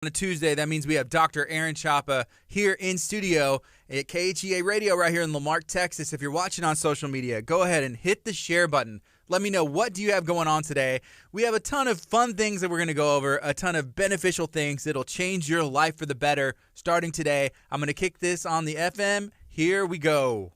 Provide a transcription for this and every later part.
On a Tuesday, that means we have Dr. Aaron Chapa here in studio at KHEA Radio right here in Lamarck, Texas. If you're watching on social media, go ahead and hit the share button. Let me know, what do you have going on today? We have a ton of fun things that we're going to go over, a ton of beneficial things that'll change your life for the better starting today. I'm going to kick this on the FM. Here we go.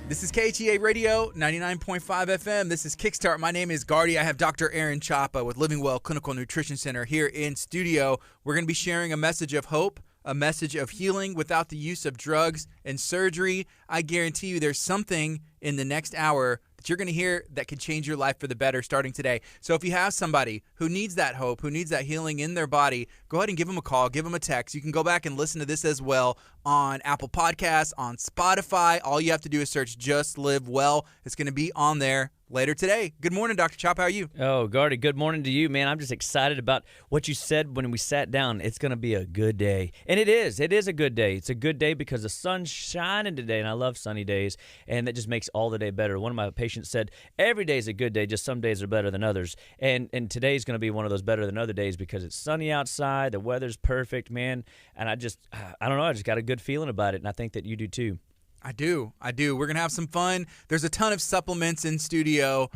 This is KHEA Radio, 99.5 FM. This is Kickstart. My name is Gardy. I have Dr. Aaron Chapa with Living Well Clinical Nutrition Center here in studio. We're going to be sharing a message of hope, a message of healing without the use of drugs and surgery. I guarantee you there's something in the next hour that you're going to hear that could change your life for the better starting today. So if you have somebody who needs that hope, who needs that healing in their body, go ahead and give them a call, give them a text. You can go back and listen to this as well on Apple Podcasts, on Spotify. All you have to do is search Just Live Well. It's going to be on there later today. Good morning, Dr. Chop. How are you? Oh, Gardy, good morning to you, man. I'm just excited about what you said when we sat down. It's going to be a good day. And it is. It is a good day. It's a good day because the sun's shining today, and I love sunny days, and that just makes all the day better. One of my patients said, every day is a good day, just some days are better than others. And today's going to be one of those better than other days because it's sunny outside, the weather's perfect, man. And I don't know, I just got a good feeling about it, and I think that you do too. I do. We're going to have some fun. There's a ton of supplements in studio.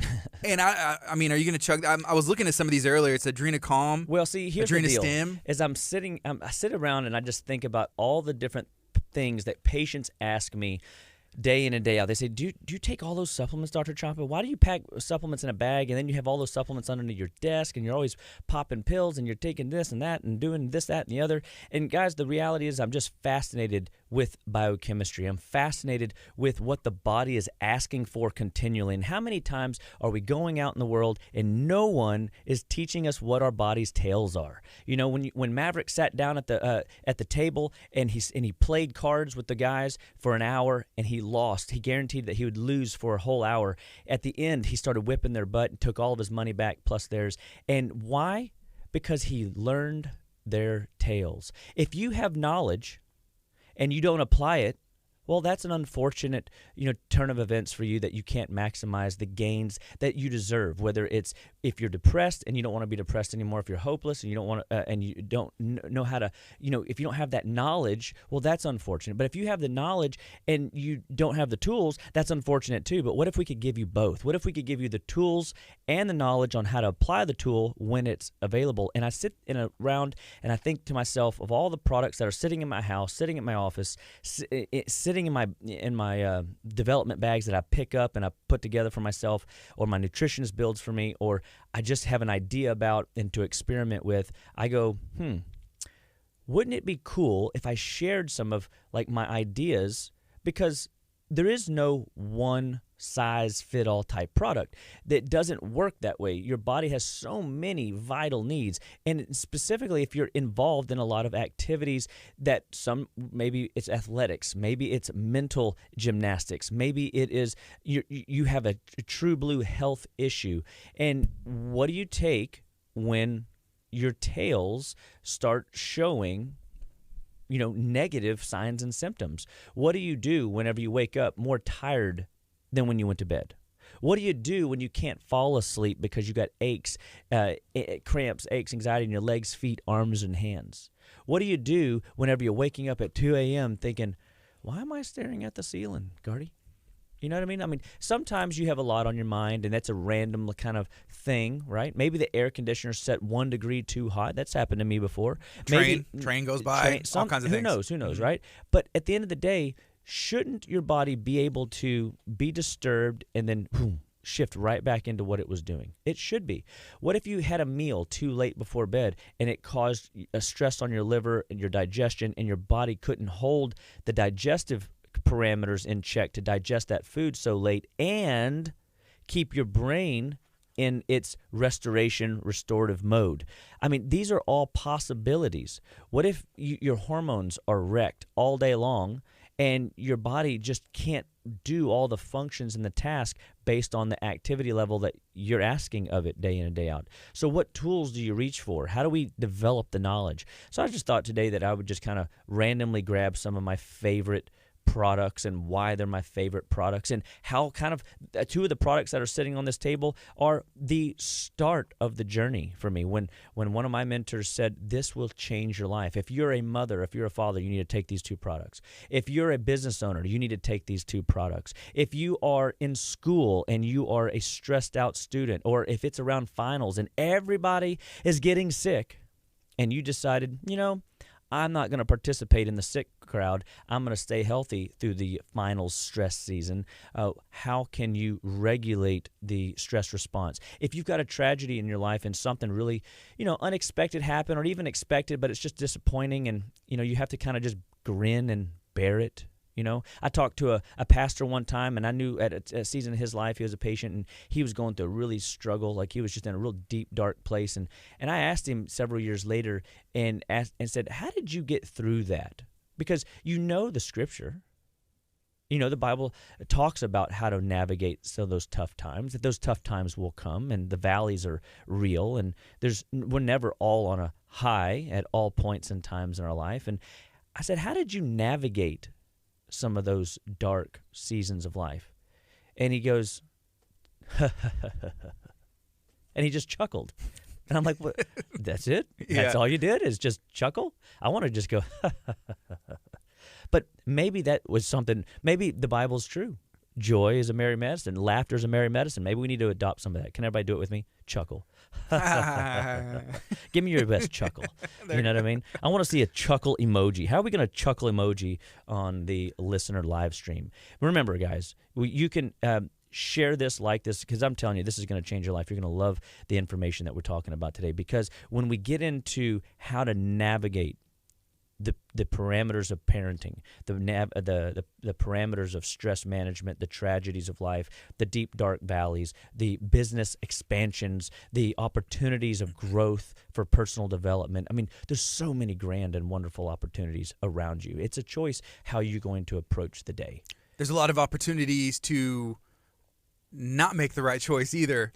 And I mean, are you going to chug? I was looking at some of these earlier. It's Adrena Calm. Well, see, here's the deal. Stim. As I sit around and I just think about all the different things that patients ask me day in and day out. They say, do you take all those supplements, Dr. Chapa? Why do you pack supplements in a bag and then you have all those supplements underneath your desk and you're always popping pills and you're taking this and that and doing this, that, and the other? And guys, the reality is I'm just fascinated with biochemistry. I'm fascinated with what the body is asking for continually. And how many times are we going out in the world and no one is teaching us what our body's tails are? You know, when Maverick sat down at the table and he played cards with the guys for an hour and he lost. He guaranteed that he would lose for a whole hour. At the end, he started whipping their butt and took all of his money back plus theirs. And why? Because he learned their tails. If you have knowledge and you don't apply it, well, that's an unfortunate, turn of events for you that you can't maximize the gains that you deserve. Whether it's if you're depressed and you don't want to be depressed anymore, if you're hopeless and you don't want to, and you don't know how to, if you don't have that knowledge, well, that's unfortunate. But if you have the knowledge and you don't have the tools, that's unfortunate too. But what if we could give you both? What if we could give you the tools and the knowledge on how to apply the tool when it's available? And I sit around and I think to myself of all the products that are sitting in my house, sitting in my office, sitting in my development bags that I pick up and I put together for myself, or my nutritionist builds for me, or I just have an idea about and to experiment with. I go, wouldn't it be cool if I shared some of like my ideas? Because there is no one size fit all type product that doesn't work that way. Your body has so many vital needs, and specifically if you're involved in a lot of activities that maybe it's athletics, maybe it's mental gymnastics, maybe it is you have a true blue health issue. And what do you take when your tails start showing negative signs and symptoms? What do you do whenever you wake up more tired than when you went to bed? What do you do when you can't fall asleep because you got aches, cramps, aches, anxiety in your legs, feet, arms, and hands? What do you do whenever you're waking up at 2 a.m. thinking, why am I staring at the ceiling, Gardy? You know what I mean? I mean, sometimes you have a lot on your mind, and that's a random kind of thing, right? Maybe the air conditioner set 1 degree too hot. That's happened to me before. Train goes by, all kinds of things. Who knows, right? But at the end of the day, shouldn't your body be able to be disturbed and then shift right back into what it was doing? It should be. What if you had a meal too late before bed and it caused a stress on your liver and your digestion, and your body couldn't hold the digestive parameters in check to digest that food so late and keep your brain in its restorative mode? I mean, these are all possibilities. What if your hormones are wrecked all day long and your body just can't do all the functions and the task based on the activity level that you're asking of it day in and day out? So what tools do you reach for? How do we develop the knowledge? So I just thought today that I would just kind of randomly grab some of my favorite products and why they're my favorite products, and how kind of two of the products that are sitting on this table are the start of the journey for me. When one of my mentors said, this will change your life. If you're a mother, if you're a father, you need to take these two products. If you're a business owner, you need to take these two products. If you are in school and you are a stressed out student, or if it's around finals and everybody is getting sick and you decided, I'm not going to participate in the sick crowd. I'm going to stay healthy through the finals stress season. How can you regulate the stress response? If you've got a tragedy in your life and something really, unexpected happened, or even expected, but it's just disappointing, and, you have to kind of just grin and bear it. I talked to a pastor one time, and I knew at a season of his life, he was a patient, and he was going through a really struggle. Like, he was just in a real deep, dark place. And I asked him several years later and said, how did you get through that? Because the Scripture. The Bible talks about how to navigate some of those tough times, that those tough times will come, and the valleys are real, and we're never all on a high at all points and times in our life. And I said, how did you navigate some of those dark seasons of life? And he goes, and he just chuckled. And I'm like, what? That's it? That's all you did, is just chuckle? I want to just go, But maybe that was something, maybe the Bible's true. Joy is a merry medicine. Laughter is a merry medicine. Maybe we need to adopt some of that. Can everybody do it with me? Chuckle. Give me your best chuckle. You know what I mean? I want to see a chuckle emoji. How are we going to chuckle emoji on the listener live stream? Remember, guys, you can share this, like this, because I'm telling you, this is going to change your life. You're going to love the information that we're talking about today, because when we get into how to navigate the parameters of parenting, the parameters of stress management, the tragedies of life, the deep, dark valleys, the business expansions, the opportunities of growth for personal development. I mean, there's so many grand and wonderful opportunities around you. It's a choice how you're going to approach the day. There's a lot of opportunities to not make the right choice either.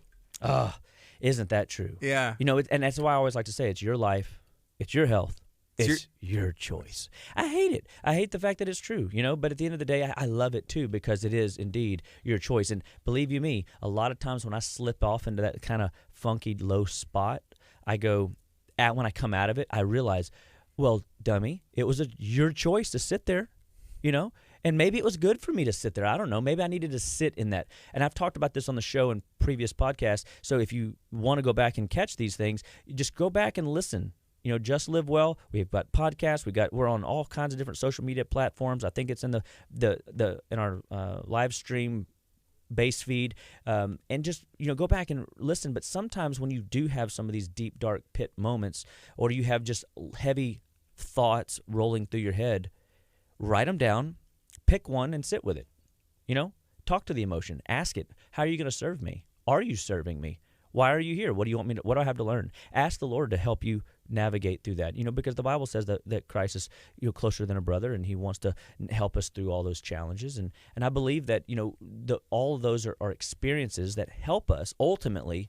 Isn't that true? Yeah. And that's why I always like to say, it's your life, it's your health, it's your choice. I hate it. I hate the fact that it's true, but at the end of the day, I love it too, because it is indeed your choice. And believe you me, a lot of times when I slip off into that kind of funky low spot, when I come out of it, I realize, well, dummy, it was your choice to sit there, and maybe it was good for me to sit there. I don't know. Maybe I needed to sit in that. And I've talked about this on the show in previous podcasts. So if you want to go back and catch these things, just go back and listen. Just Live Well. We've got podcasts. We're on all kinds of different social media platforms. I think it's in in our live stream base feed. And just go back and listen. But sometimes when you do have some of these deep, dark pit moments, or you have just heavy thoughts rolling through your head, write them down, pick one, and sit with it. Talk to the emotion. Ask it, how are you going to serve me? Are you serving me? Why are you here? What do you want me to? What do I have to learn? Ask the Lord to help you navigate through that. Because the Bible says that Christ is closer than a brother, and He wants to help us through all those challenges. And I believe that all of those are experiences that help us ultimately,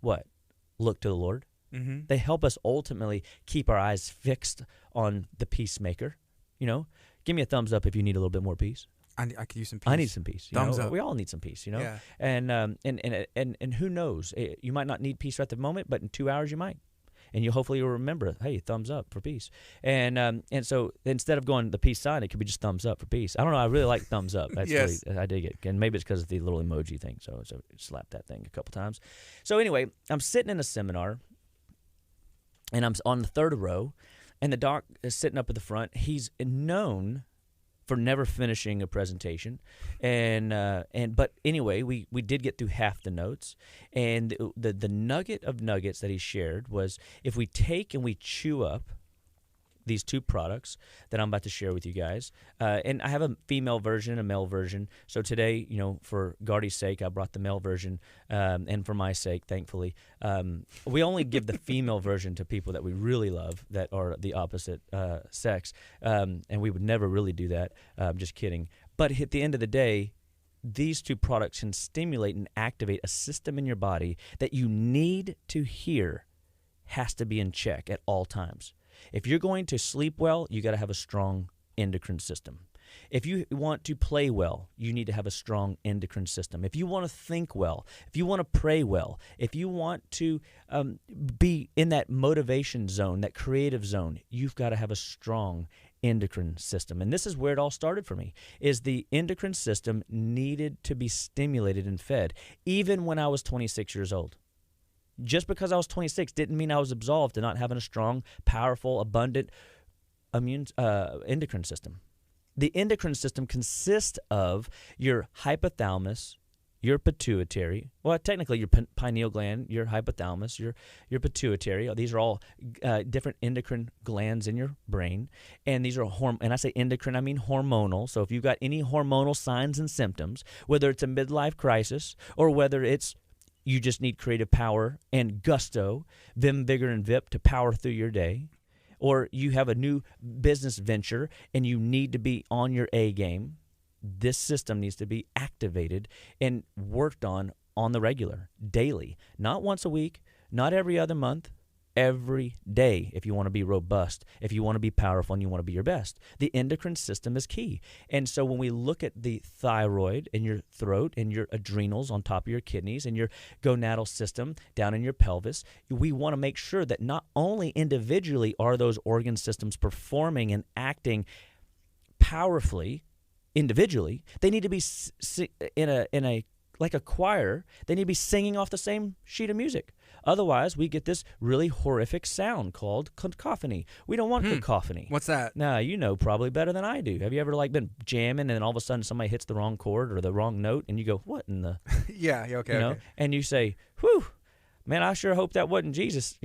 look to the Lord. Mm-hmm. They help us ultimately keep our eyes fixed on the peacemaker. Give me a thumbs up if you need a little bit more peace. I could use some peace. I need some peace. Thumbs up. We all need some peace, Yeah. And who knows? You might not need peace right at the moment, but in 2 hours you might. And hopefully you'll remember, hey, thumbs up for peace. And so instead of going the peace sign, it could be just thumbs up for peace. I don't know. I really like thumbs up. That's yes. I dig it. And maybe it's because of the little emoji thing. So slap that thing a couple times. So anyway, I'm sitting in a seminar, and I'm on the third row, and the doc is sitting up at the front. He's known for never finishing a presentation, but anyway, we did get through half the notes, and the nugget of nuggets that he shared was, if we take and we chew up these two products that I'm about to share with you guys, and I have a female version, a male version. So today, for Gardy's sake, I brought the male version, and for my sake, thankfully, we only give the female version to people that we really love, that are the opposite sex, and we would never really do that. Just kidding. But at the end of the day, these two products can stimulate and activate a system in your body that you need to hear has to be in check at all times. If you're going to sleep well, you got to have a strong endocrine system. If you want to play well, you need to have a strong endocrine system. If you want to think well, if you want to pray well, if you want to be in that motivation zone, that creative zone, you've got to have a strong endocrine system. And this is where it all started for me, is the endocrine system needed to be stimulated and fed, even when I was 26 years old. Just because I was 26 didn't mean I was absolved to not having a strong, powerful, abundant endocrine system. The endocrine system consists of your hypothalamus, your pituitary, well, technically your pineal gland, your hypothalamus, your pituitary. These are all different endocrine glands in your brain, and these are and I say endocrine, I mean hormonal. So if you've got any hormonal signs and symptoms, whether it's a midlife crisis or whether it's you just need creative power and gusto, vim, vigor, and vip to power through your day, or you have a new business venture and you need to be on your A game, this system needs to be activated and worked on the regular, daily, not once a week, not every other month, every day if you want to be robust, if you want to be powerful and you want to be your best. The endocrine system is key. And so when we look at the thyroid in your throat and your adrenals on top of your kidneys and your gonadal system down in your pelvis, we want to make sure that not only individually are those organ systems performing and acting powerfully individually, they need to be in a like a choir, they need to be singing off the same sheet of music. Otherwise, we get this really horrific sound called cacophony. We don't want cacophony. What's that? Now, you know probably better than I do. Have you ever been jamming and then all of a sudden somebody hits the wrong chord or the wrong note and you go, what in the... Yeah, okay, you know? okay. And you say, whew, man, I sure hope that wasn't Jesus.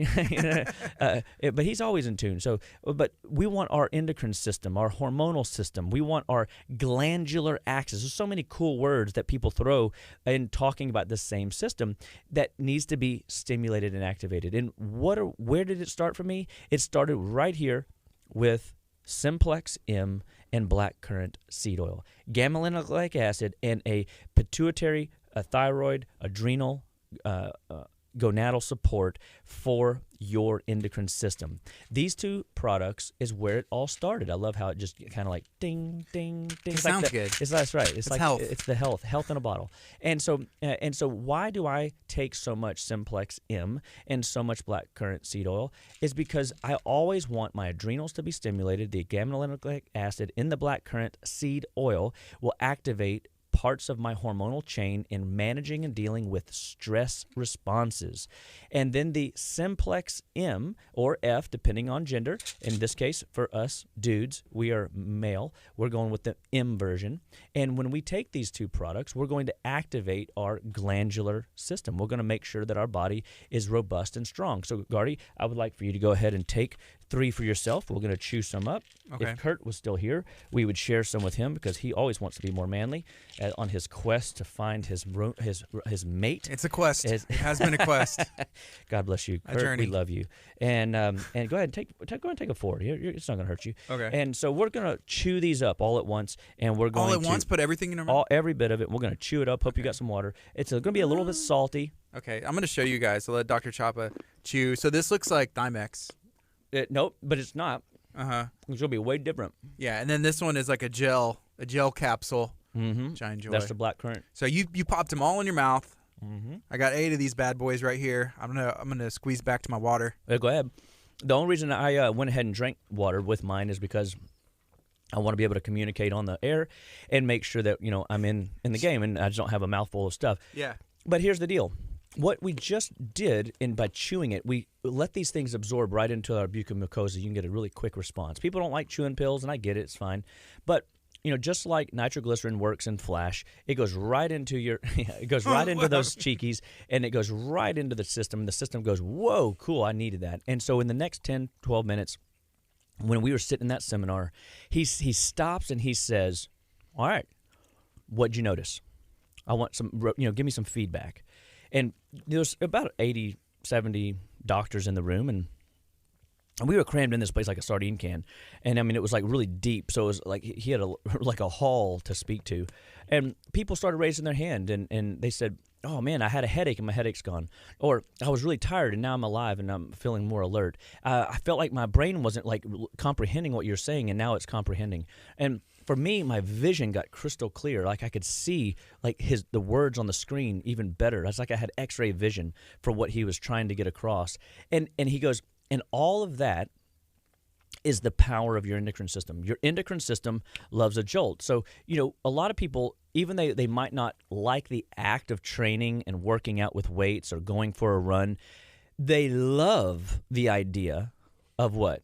But he's always in tune. So, but we want our endocrine system, our hormonal system. We want our glandular axis. There's so many cool words that people throw in talking about this same system that needs to be stimulated and activated. And where did it start for me? It started right here with Simplex M and blackcurrant seed oil, gamma-linolenic acid, and a pituitary, a thyroid, adrenal, gonadal support for your endocrine system. These two products is where it all started. I love how it just kind of like ding, ding, ding. It sounds good. That's right. It's like health. It's the health in a bottle. And so why do I take so much Simplex M and so much blackcurrant seed oil? Is because I always want my adrenals to be stimulated. The gamma-linolenic acid in the blackcurrant seed oil will activate parts of my hormonal chain in managing and dealing with stress responses. And then the Simplex M or F, depending on gender, in this case for us dudes, we are male, we're going with the M version. And when we take these two products, we're going to activate our glandular system. We're going to make sure that our body is robust and strong. So Gardy, I would like for you to go ahead and take 3 for yourself. We're going to chew some up. Okay. If Kurt was still here, we would share some with him because he always wants to be more manly on his quest to find his mate. It's a quest. It has been a quest. God bless you, Kurt. A journey. We love you. And go ahead and take a 4. It's not going to hurt you. Okay. And so we're going to chew these up all at once, and we're going all at once. Put everything in our mouth. Every bit of it. We're going to chew it up. Hope you got some water. It's going to be a little bit salty. Okay, I'm going to show you guys. So let Dr. Chapa chew. So this looks like Thymex. Nope, but it's not. Uh-huh. It's going to be way different. Yeah, and then this one is like a gel capsule, which I enjoy. That's the blackcurrant. So you popped them all in your mouth. Mm-hmm. I got 8 of these bad boys right here. I'm gonna squeeze back to my water. Go ahead. The only reason I went ahead and drank water with mine is because I want to be able to communicate on the air and make sure that I'm in the game and I just don't have a mouthful of stuff. Yeah. But here's the deal. What we just did, by chewing it, we let these things absorb right into our mucosa. You can get a really quick response. People don't like chewing pills, and I get it. It's fine. But, just like nitroglycerin works in Flash, it goes right into into those cheekies, and it goes right into the system. And the system goes, whoa, cool, I needed that. And so in the next 10, 12 minutes, when we were sitting in that seminar, he stops and he says, all right, what'd you notice? I want some, give me some feedback. And there's about 80, 70 doctors in the room, and we were crammed in this place like a sardine can. And, I mean, it was, like, really deep, so it was like he had a hall to speak to. And people started raising their hand, and they said, oh man, I had a headache and my headache's gone. Or I was really tired and now I'm alive and I'm feeling more alert. I felt like my brain wasn't like comprehending what you're saying and now it's comprehending. And for me, my vision got crystal clear. Like I could see like the words on the screen even better. It's like I had X-ray vision for what he was trying to get across. And he goes, and all of that is the power of your endocrine system. Your endocrine system loves a jolt. So, a lot of people, even they might not like the act of training and working out with weights or going for a run, they love the idea of what?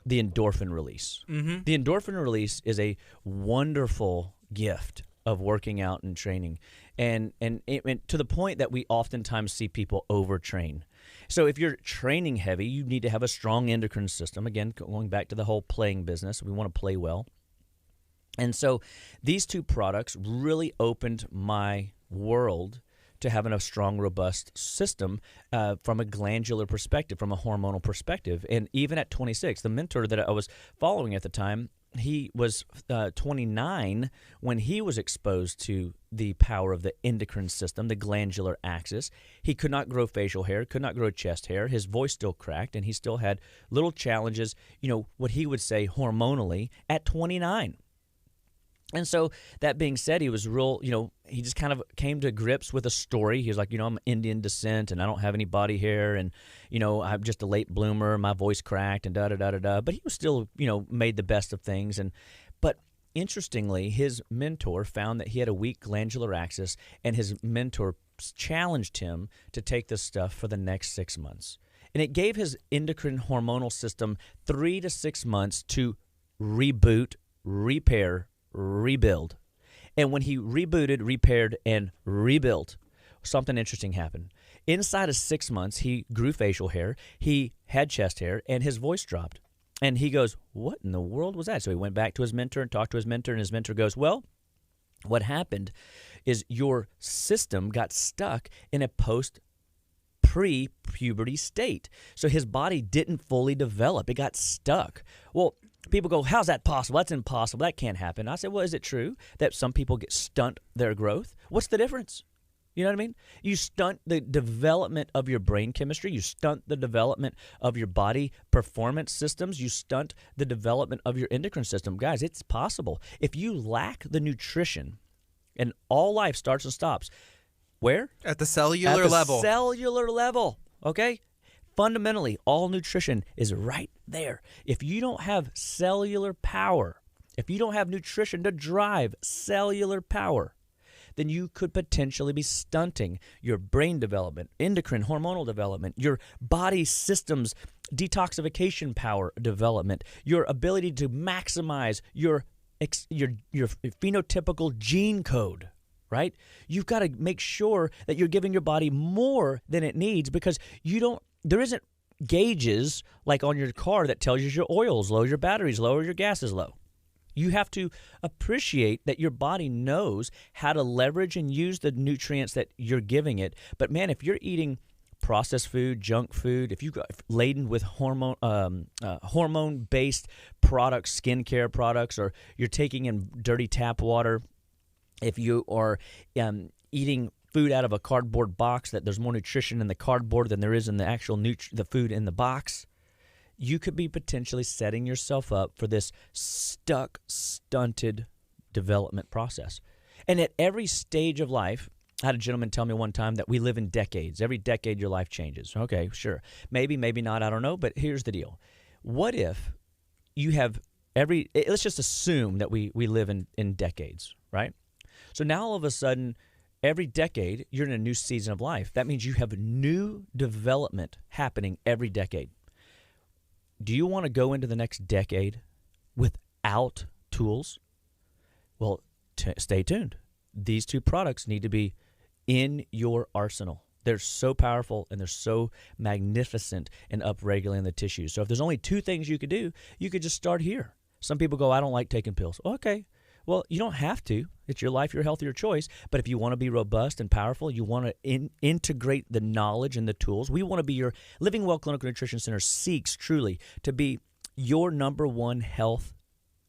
The endorphin release. Mm-hmm. The endorphin release is a wonderful gift of working out and training. And to the point that we oftentimes see people overtrain. So if you're training heavy, you need to have a strong endocrine system. Again, going back to the whole playing business, we want to play well. And so these two products really opened my world to having a strong, robust system from a glandular perspective, from a hormonal perspective. And even at 26, the mentor that I was following at the time, he was 29 when he was exposed to the power of the endocrine system, the glandular axis. He could not grow facial hair, could not grow chest hair. His voice still cracked, and he still had little challenges, what he would say hormonally at 29. And so that being said, he was real, he just kind of came to grips with a story. He was like, I'm Indian descent and I don't have any body hair and, I'm just a late bloomer. My voice cracked and da-da-da-da-da. But he was still, made the best of things. But interestingly, his mentor found that he had a weak glandular axis and his mentor challenged him to take this stuff for the next 6 months. And it gave his endocrine hormonal system 3 to 6 months to reboot, repair, rebuild. And when he rebooted, repaired, and rebuilt, something interesting happened. Inside of 6 months, he grew facial hair, he had chest hair, and his voice dropped. And he goes, what in the world was that? So he went back to his mentor and talked to his mentor, and his mentor goes, well, what happened is your system got stuck in a pre-puberty state. So his body didn't fully develop. It got stuck. Well, people go, how's that possible? That's impossible. That can't happen. I said, well, is it true that some people stunt their growth? What's the difference? You know what I mean? You stunt the development of your brain chemistry. You stunt the development of your body performance systems. You stunt the development of your endocrine system. Guys, it's possible. If you lack the nutrition, and all life starts and stops, where? At the cellular level. Cellular level, okay? Fundamentally, all nutrition is right there. If you don't have cellular power, if you don't have nutrition to drive cellular power, then you could potentially be stunting your brain development, endocrine hormonal development, your body systems detoxification power development, your ability to maximize your phenotypical gene code, right? You've got to make sure that you're giving your body more than it needs because there isn't gauges like on your car that tells you your oil's low, your battery's low, or your gas is low. You have to appreciate that your body knows how to leverage and use the nutrients that you're giving it. But man, if you're eating processed food, junk food, if you got laden with hormone-based products, skincare products, or you're taking in dirty tap water, if you are eating food out of a cardboard box that there's more nutrition in the cardboard than there is in the actual the food in the box, you could be potentially setting yourself up for this stunted development process. And at every stage of life, I had a gentleman tell me one time that we live in decades. Every decade, your life changes. Okay, sure. Maybe, maybe not, I don't know. But here's the deal. What if you have let's just assume that we live in decades, right? So now all of a sudden, every decade, you're in a new season of life. That means you have new development happening every decade. Do you want to go into the next decade without tools? Well, stay tuned. These two products need to be in your arsenal. They're so powerful and they're so magnificent in upregulating the tissues. So if there's only two things you could do, you could just start here. Some people go, I don't like taking pills. Okay. Well, you don't have to. It's your life, your health, your choice. But if you want to be robust and powerful, you want to integrate the knowledge and the tools. We want to be your Living Well Clinical Nutrition Center seeks truly to be your number one health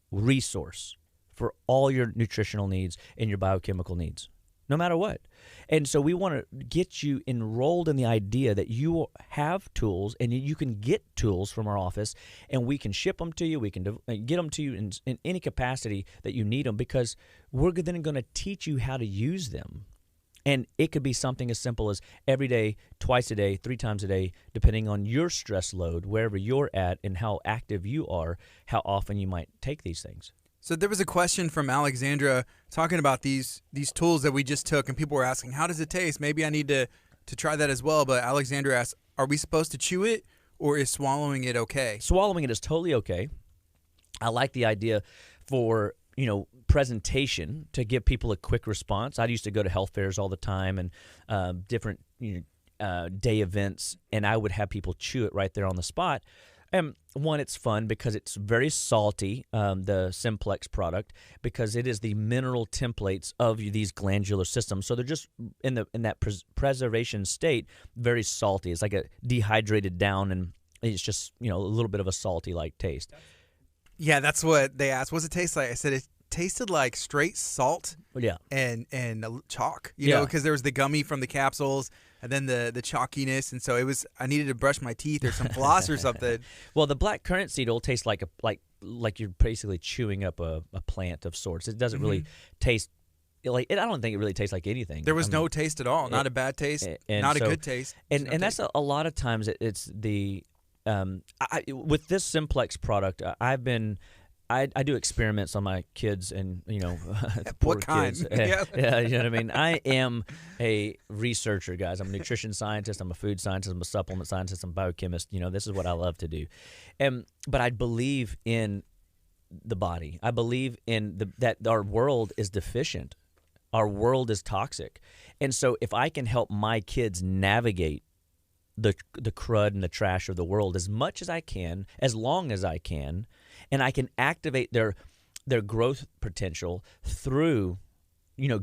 resource for all your nutritional needs and your biochemical needs. no matter what. And so we want to get you enrolled in the idea that you have tools and you can get tools from our office, and we can ship them to you. We can get them to you in any capacity that you need them, because we're then going to teach you how to use them. And it could be something as simple as every day, twice a day, 3 times a day, depending on your stress load, wherever you're at and how active you are, how often you might take these things. So there was a question from Alexandra talking about these tools that we just took, and people were asking, how does it taste? Maybe I need to try that as well. But Alexandra asked, are we supposed to chew it, or is swallowing it okay? Swallowing it is totally okay. I like the idea for, presentation to give people a quick response. I used to go to health fairs all the time and different day events, and I would have people chew it right there on the spot. And one, it's fun because it's very salty, the Simplex product, because it is the mineral templates of these glandular systems. So they're just in that preservation state, very salty. It's like a dehydrated down, and it's just a little bit of a salty like taste. Yeah, that's what they asked. What's it taste like? I said it tasted like straight salt. Yeah. And chalk. You know, because there was the gummy from the capsules, and then the chalkiness, and so I needed to brush my teeth or some floss or something. Well, the black currant seed will taste like you're basically chewing up a plant of sorts. It doesn't really taste like it. I don't think it really tastes like anything. There was no taste at all. Not a bad taste. Not a good taste. And that's a lot of times it's the with this Simplex product. I do experiments on my kids, and what kind? Kids. Yeah, you know what I mean. I am a researcher, guys. I'm a nutrition scientist. I'm a food scientist. I'm a supplement scientist. I'm a biochemist. This is what I love to do. But I believe in the body. I believe in that our world is deficient. Our world is toxic, and so if I can help my kids navigate the crud and the trash of the world as much as I can, as long as I can, and I can activate their growth potential through,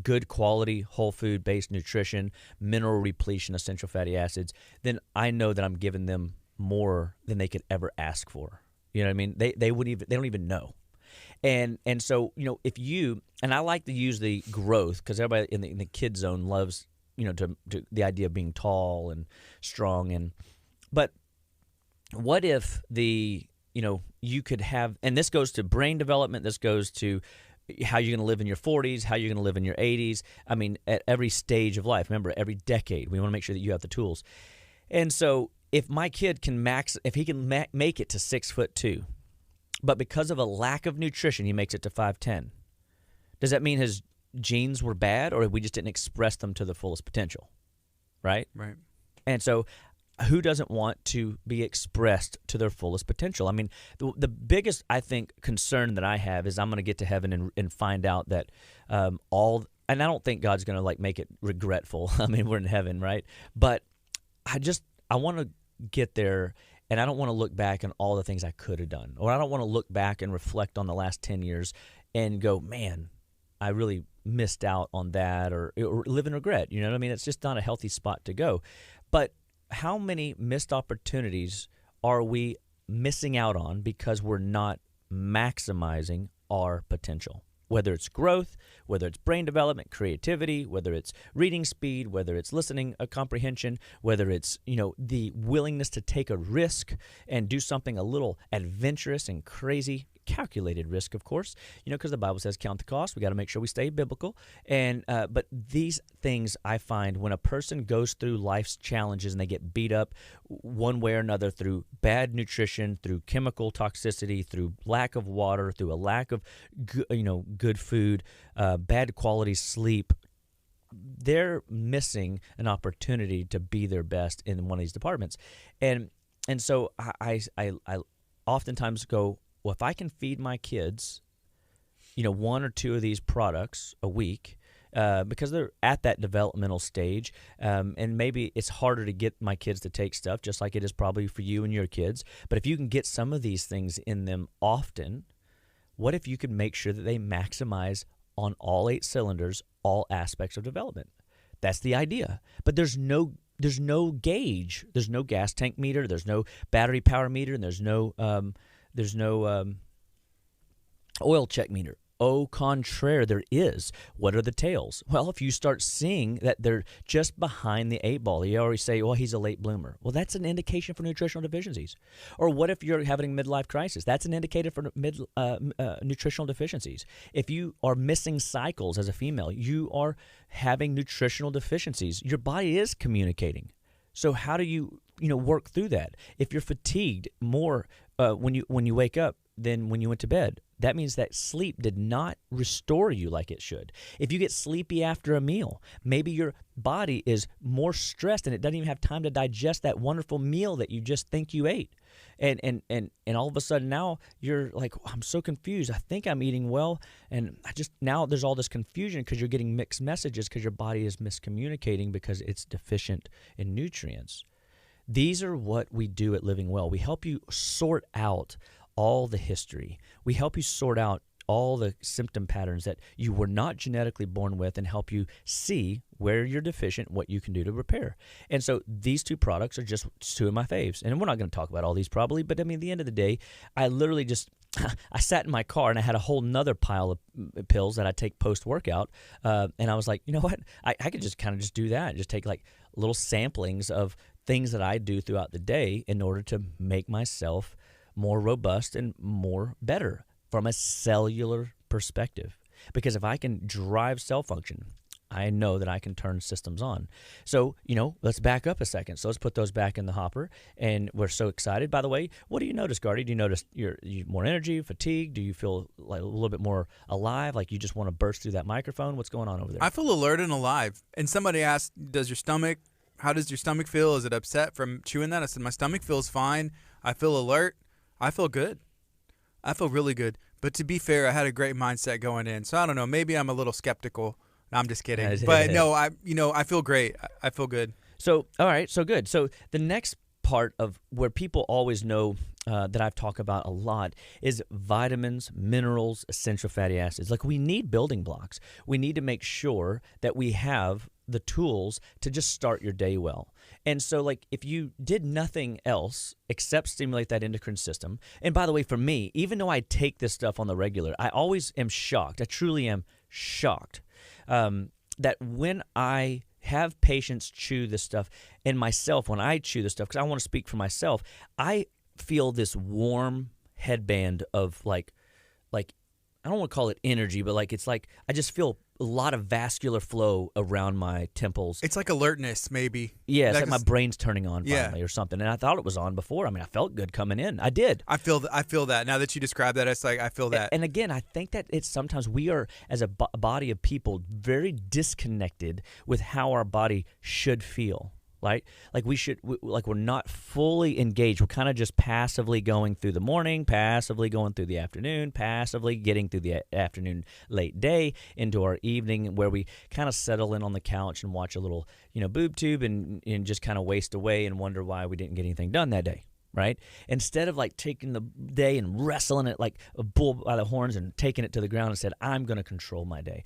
good quality whole food based nutrition, mineral repletion, essential fatty acids, then I know that I'm giving them more than they could ever ask for. You know what I mean? They don't even know. And so, if you, and I like to use the growth, because everybody in the kid zone loves, to the idea of being tall and strong, but what if you could have, and this goes to brain development, this goes to how you're going to live in your 40s, how you're going to live in your 80s. I mean, at every stage of life, remember, every decade, we want to make sure that you have the tools. And so if my kid can if he can make it to 6'2", but because of a lack of nutrition, he makes it to 5'10", does that mean his genes were bad, or we just didn't express them to the fullest potential? Right? Right. And so who doesn't want to be expressed to their fullest potential? I mean, the biggest, I think, concern that I have is I'm going to get to heaven and find out that and I don't think God's going to make it regretful. I mean, we're in heaven, right? But I want to get there, and I don't want to look back on all the things I could have done, or I don't want to look back and reflect on the last 10 years and go, man, I really missed out on that, or live in regret. You know what I mean? It's just not a healthy spot to go. But how many missed opportunities are we missing out on because we're not maximizing our potential? Whether it's growth, whether it's brain development, creativity, whether it's reading speed, whether it's listening comprehension, whether it's the willingness to take a risk and do something a little adventurous and crazy. Calculated risk, of course, because the Bible says count the cost. We got to make sure we stay biblical. And but these things, I find, when a person goes through life's challenges and they get beat up one way or another through bad nutrition, through chemical toxicity, through lack of water, through a lack of good food, bad quality sleep, they're missing an opportunity to be their best in one of these departments. And so I oftentimes go, well, if I can feed my kids, 1 or 2 of these products a week, because they're at that developmental stage, and maybe it's harder to get my kids to take stuff, just like it is probably for you and your kids. But if you can get some of these things in them often, what if you could make sure that they maximize on all 8 cylinders, all aspects of development? That's the idea. But there's no gauge. There's no gas tank meter. There's no battery power meter, and there's no oil check meter. Au contraire, there is. What are the tails? Well, if you start seeing that they're just behind the 8 ball, you always say, well, he's a late bloomer. Well, that's an indication for nutritional deficiencies. Or what if you're having a midlife crisis? That's an indicator for nutritional deficiencies. If you are missing cycles as a female, you are having nutritional deficiencies. Your body is communicating. So how do you work through that? If you're fatigued more when you wake up than when you went to bed, that means that sleep did not restore you like it should. If you get sleepy after a meal, maybe your body is more stressed and it doesn't even have time to digest that wonderful meal that you just think you ate. And all of a sudden now you're like, I'm so confused. I think I'm eating well, and now there's all this confusion because you're getting mixed messages because your body is miscommunicating because it's deficient in nutrients. These are what we do at Living Well. We help you sort out all the history. We help you sort out all the symptom patterns that you were not genetically born with and help you see where you're deficient, what you can do to repair. And so these 2 products are just 2 of my faves. And we're not going to talk about all these probably, but I mean, at the end of the day, I literally just, I sat in my car and I had a whole nother pile of pills that I take post-workout. And I was like, you know what? I could just kind of just do that. Just take like little samplings of things that I do throughout the day in order to make myself more robust and more better from a cellular perspective. Because if I can drive cell function, I know that I can turn systems on. So, let's back up a second. So let's put those back in the hopper. And we're so excited. By the way, what do you notice, Gardy? Do you notice you more energy, fatigue? Do you feel like a little bit more alive, like you just want to burst through that microphone? What's going on over there? I feel alert and alive. And somebody asked, how does your stomach feel? Is it upset from chewing that? I said, my stomach feels fine. I feel alert. I feel good. I feel really good. But to be fair, I had a great mindset going in. So I don't know. Maybe I'm a little skeptical. No, I'm just kidding. But no, I feel great. I feel good. So, all right. So good. So the next part of where people always know that I've talked about a lot is vitamins, minerals, essential fatty acids. Like we need building blocks. We need to make sure that we have the tools to just start your day well. And so like if you did nothing else except stimulate that endocrine system, and by the way, for me, even though I take this stuff on the regular, I always am shocked. I truly am shocked that when I have patients chew this stuff, and myself, when I chew this stuff, because I want to speak for myself, I feel this warm headband of like I don't want to call it energy, but like it's like I just feel a lot of vascular flow around my temples. It's like alertness, maybe. Yeah, it's like my brain's turning on finally or something. And I thought it was on before. I mean, I felt good coming in. I did. I feel that. Now that you describe that, it's like I feel that. And again, I think that it's sometimes we are, as a body of people, very disconnected with how our body should feel. Like we're not fully engaged. We're kind of just passively going through the morning, passively going through the afternoon, passively getting through the afternoon, late day into our evening, where we kind of settle in on the couch and watch a little, boob tube and just kind of waste away and wonder why we didn't get anything done that day. Right? Instead of like taking the day and wrestling it like a bull by the horns and taking it to the ground and said, I'm going to control my day.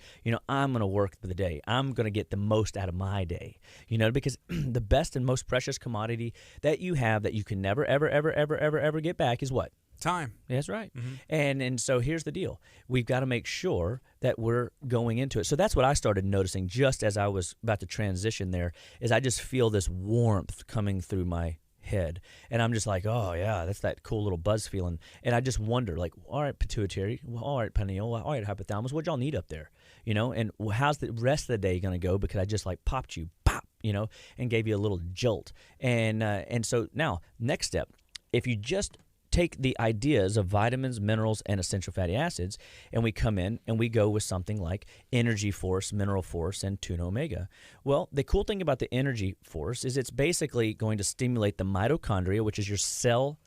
I'm going to work for the day. I'm going to get the most out of my day. Because the best and most precious commodity that you have that you can never, ever, ever, ever, ever, ever get back is what? Time. That's right. Mm-hmm. And so here's the deal. We've got to make sure that we're going into it. So that's what I started noticing just as I was about to transition there, is I just feel this warmth coming through my head, and I'm just like, oh yeah, that's that cool little buzz feeling. And I just wonder, like, all right, pituitary, all right, pineal, all right, hypothalamus, what y'all need up there, and how's the rest of the day gonna go? Because I just like popped you, pop, and gave you a little jolt. And so now, next step, if you just take the ideas of vitamins, minerals, and essential fatty acids, and we come in and we go with something like Energy Force, Mineral Force, and Tuna Omega. Well, the cool thing about the Energy Force is it's basically going to stimulate the mitochondria, which is your cell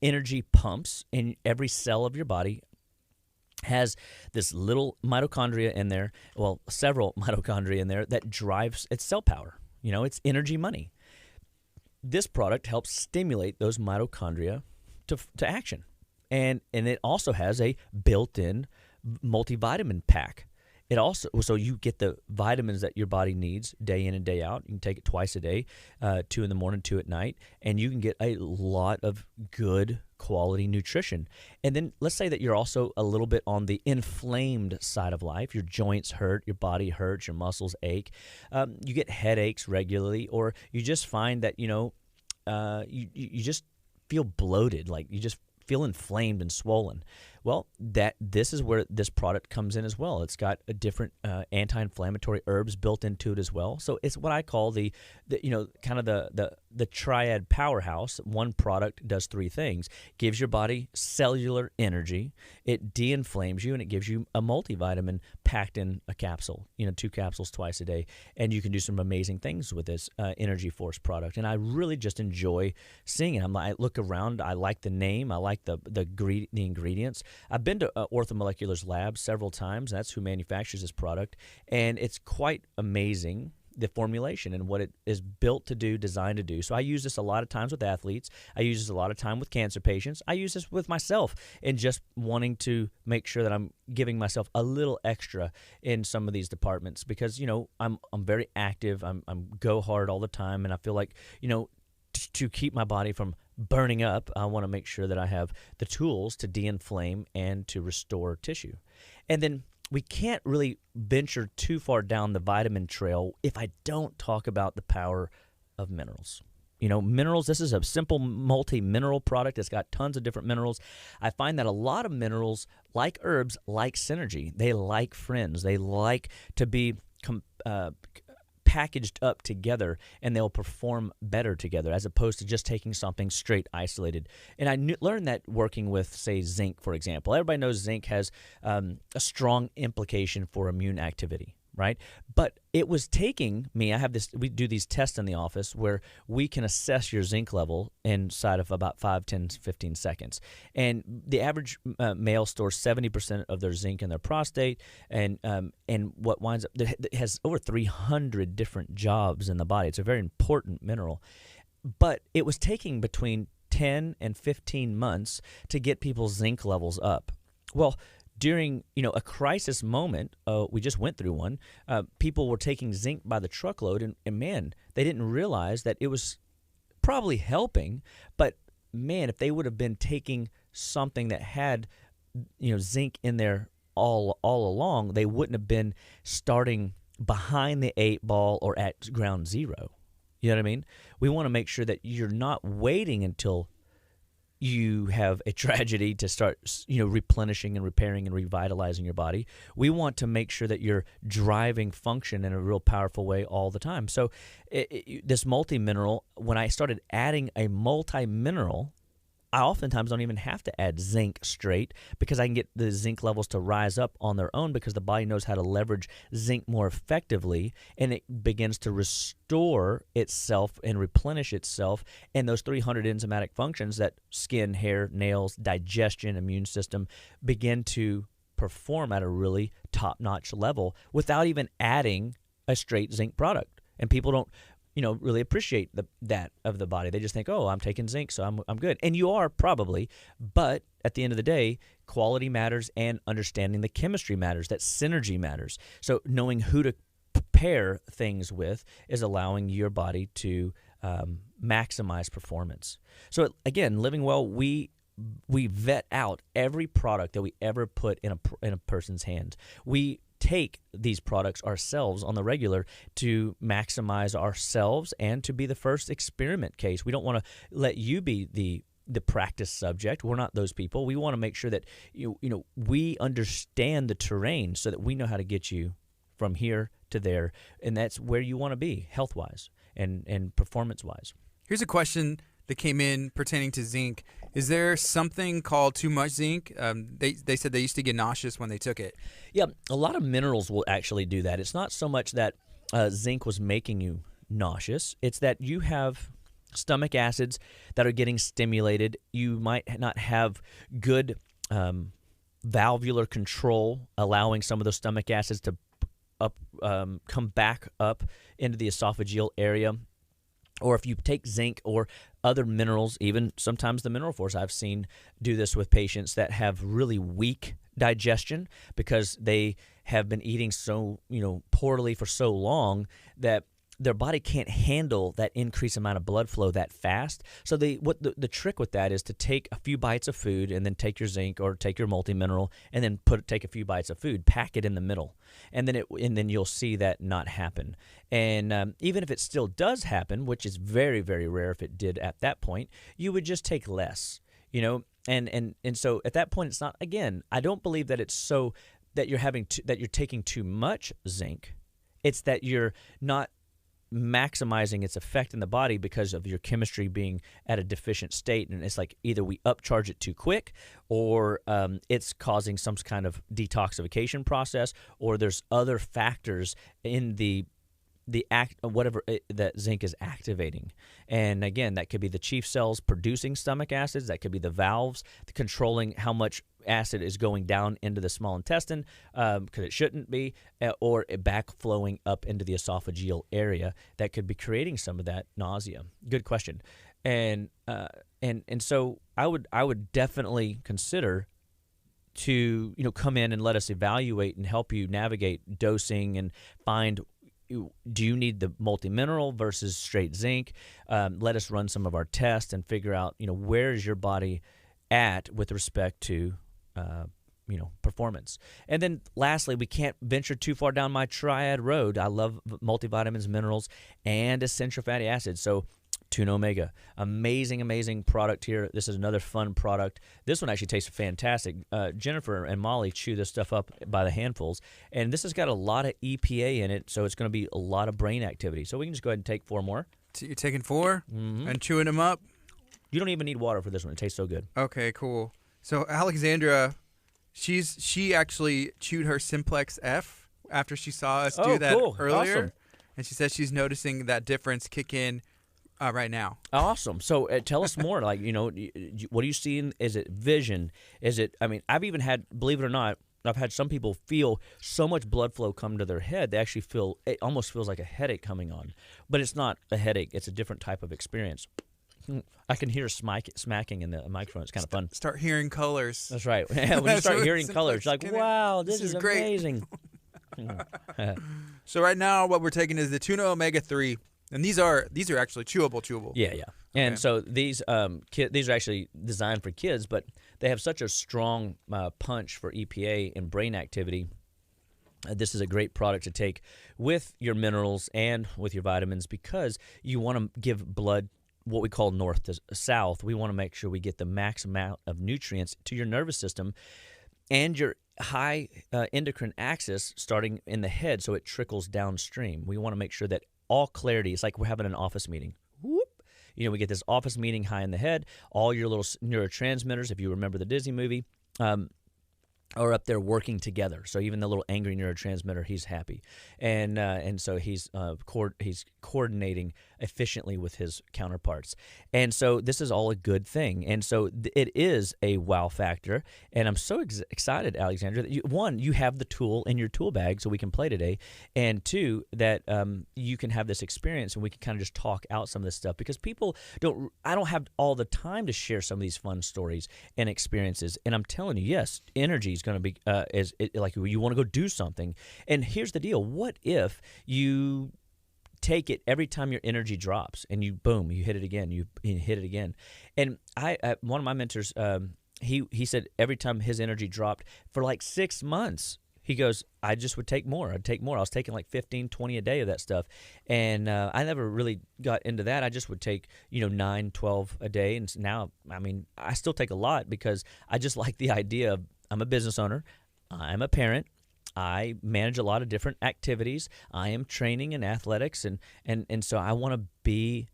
energy pumps in every cell of your body. Has this little mitochondria in there, well, several mitochondria in there that drives its cell power. It's energy money. This product helps stimulate those mitochondria to action. And it also has a built-in multivitamin pack it also, so you get the vitamins that your body needs day in and day out. You can take it twice a day, 2 in the morning, 2 at night, and you can get a lot of good quality nutrition. And then let's say that you're also a little bit on the inflamed side of life. Your joints hurt, your body hurts, your muscles ache. You get headaches regularly, or you just find that, you just feel bloated, like you just feel inflamed and swollen. Well, this is where this product comes in as well. It's got a different anti-inflammatory herbs built into it as well. So it's what I call the triad powerhouse. One product does 3 things: gives your body cellular energy, it de-inflames you, and it gives you a multivitamin packed in a capsule. 2 capsules twice a day, and you can do some amazing things with this Energy Force product. And I really just enjoy seeing it. I look around. I like the name. I like the ingredients. I've been to Orthomolecular's lab several times. That's who manufactures this product, and it's quite amazing, the formulation and what it is built to do, designed to do. So I use this a lot of times with athletes. I use this a lot of time with cancer patients. I use this with myself and just wanting to make sure that I'm giving myself a little extra in some of these departments because, I'm very active. I'm go hard all the time, and I feel like, to keep my body from burning up, I want to make sure that I have the tools to de-inflame and to restore tissue. And then we can't really venture too far down the vitamin trail if I don't talk about the power of minerals. Minerals, this is a simple multi-mineral product. It's got tons of different minerals. I find that a lot of minerals, like herbs, like synergy. They like friends. They like to be packaged up together, and they'll perform better together as opposed to just taking something straight isolated. And I learned that working with, say, zinc, for example. Everybody knows zinc has a strong implication for immune activity, right? But it was taking me, we do these tests in the office where we can assess your zinc level inside of about 5, 10, 15 seconds. And the average male stores 70% of their zinc in their prostate, and what winds up, it has over 300 different jobs in the body. It's a very important mineral. But it was taking between 10 and 15 months to get people's zinc levels up. Well, during a crisis moment, we just went through one, people were taking zinc by the truckload, and man, they didn't realize that it was probably helping, but man, if they would have been taking something that had zinc in there all along, they wouldn't have been starting behind the 8 ball or at ground zero. You know what I mean? We want to make sure that you're not waiting until you have a tragedy to start, replenishing and repairing and revitalizing your body. We want to make sure that you're driving function in a real powerful way all the time. So this multi-mineral, when I started adding a multi-mineral, I oftentimes don't even have to add zinc straight because I can get the zinc levels to rise up on their own because the body knows how to leverage zinc more effectively, and it begins to restore itself and replenish itself, and those 300 enzymatic functions that skin, hair, nails, digestion, immune system begin to perform at a really top-notch level without even adding a straight zinc product. And people don't really appreciate that of the body. They just think, oh, I'm taking zinc, so I'm good. And you are probably, but at the end of the day, quality matters and understanding the chemistry matters. That synergy matters. So knowing who to pair things with is allowing your body to maximize performance. So again, Living Well, we vet out every product that we ever put in a person's hands. We take these products ourselves on the regular to maximize ourselves and to be the first experiment case. We don't want to let you be the practice subject. We're not those people. We want to make sure that we understand the terrain so that we know how to get you from here to there, and that's where you want to be health-wise and performance-wise. Here's a question that came in pertaining to zinc. Is there something called too much zinc? They said they used to get nauseous when they took it. Yeah, a lot of minerals will actually do that. It's not so much that zinc was making you nauseous. It's that you have stomach acids that are getting stimulated. You might not have good valvular control, allowing some of those stomach acids to come back up into the esophageal area. Or if you take zinc or other minerals, even sometimes the Mineral Force, I've seen do this with patients that have really weak digestion because they have been eating so poorly for so long that their body can't handle that increased amount of blood flow that fast. So the trick with that is to take a few bites of food and then take your zinc or take your multi-mineral and then take a few bites of food, pack it in the middle, and then you'll see that not happen. And even if it still does happen, which is very, very rare if it did at that point, you would just take less, And so at that point, it's not, again, I don't believe that it's so that you're taking too much zinc. It's that you're not maximizing its effect in the body because of your chemistry being at a deficient state, and it's like either we upcharge it too quick, or it's causing some kind of detoxification process, or there's other factors in whatever that zinc is activating. And again, that could be the chief cells producing stomach acids, that could be the valves controlling how much acid is going down into the small intestine because it shouldn't be, or backflowing up into the esophageal area that could be creating some of that nausea. Good question. And so I would definitely consider to come in and let us evaluate and help you navigate dosing and find, do you need the multi-mineral versus straight zinc? Let us run some of our tests and figure out, where is your body at with respect to, performance. And then lastly, we can't venture too far down my triad road. I love multivitamins, minerals, and essential fatty acids. So Tuna Omega, amazing product here. This is another fun product. This one actually tastes fantastic. Jennifer and Molly chew this stuff up by the handfuls, and this has got a lot of EPA in it, so it's going to be a lot of brain activity. So we can just go ahead and take 4 more. So you're taking 4 and chewing them up? You don't even need water for this one. It tastes so good. Okay, cool. So Alexandra, she actually chewed her Simplex F after she saw us do that earlier. Awesome. And she says she's noticing that difference kick in right now. Awesome. So tell us more. Like, what are you seeing? Is it vision? Is it, I've even had, believe it or not, I've had some people feel so much blood flow come to their head, they actually feel, it almost feels like a headache coming on. But it's not a headache. It's a different type of experience. I can hear smacking in the microphone. It's kind of fun. Start hearing colors. That's right. When you start hearing colors, you're like, wow, this is great. amazing. So right now what we're taking is the Tuna Omega 3. And these are actually chewable. Yeah. And so these these are actually designed for kids, but they have such a strong punch for EPA and brain activity. This is a great product to take with your minerals and with your vitamins because you want to give blood what we call north to south. We want to make sure we get the max amount of nutrients to your nervous system and your high endocrine axis starting in the head so it trickles downstream. We want to make sure that all clarity, it's like we're having an office meeting. Whoop. We get this office meeting high in the head. All your little neurotransmitters, if you remember the Disney movie, are up there working together. So even the little angry neurotransmitter, he's happy, and so he's coordinating efficiently with his counterparts. And so this is all a good thing. And so it is a wow factor. And I'm so excited, Alexandra, that you have the tool in your tool bag so we can play today, and 2, that you can have this experience and we can kind of just talk out some of this stuff because I don't have all the time to share some of these fun stories and experiences. And I'm telling you, yes, energy is going to be like you want to go do something. And here's the deal. What if you take it every time your energy drops and you hit it again, you hit it again. And one of my mentors, he said every time his energy dropped for like 6 months, he goes, I just would take more. I'd take more. I was taking like 15, 20 a day of that stuff. And I never really got into that. I just would take, 9, 12 a day. And now, I still take a lot because I just like the idea of, I'm a business owner. I'm a parent. I manage a lot of different activities. I am training in athletics. And so I want to be